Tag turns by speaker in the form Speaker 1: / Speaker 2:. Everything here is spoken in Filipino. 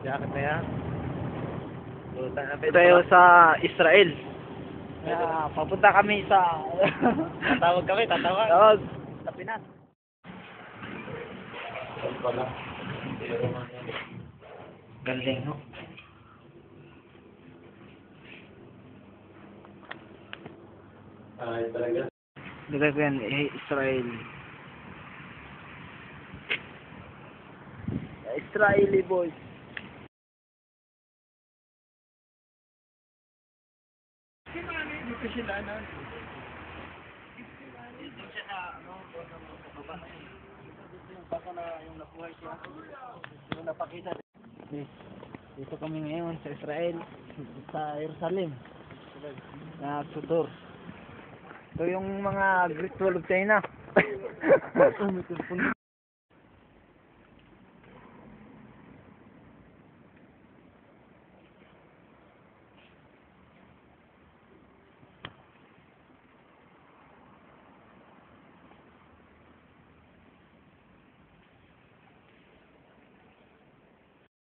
Speaker 1: Jacket na yan. Puta na
Speaker 2: Tayo sa Israel.
Speaker 1: papunta kami sa... tatawag kami, tatawag.
Speaker 2: Tawag.
Speaker 1: Sa Pinas. Galing, no? Ay, talaga.
Speaker 2: Nilagay ko yan, Israel. Israeli boys.
Speaker 1: Dito sila na. Baka na yung nabuhay siya. Yung napakita.
Speaker 2: Dito kami ngayon sa Israel, sa Jerusalem. Na sutur. Ito yung mga Great Wall of China.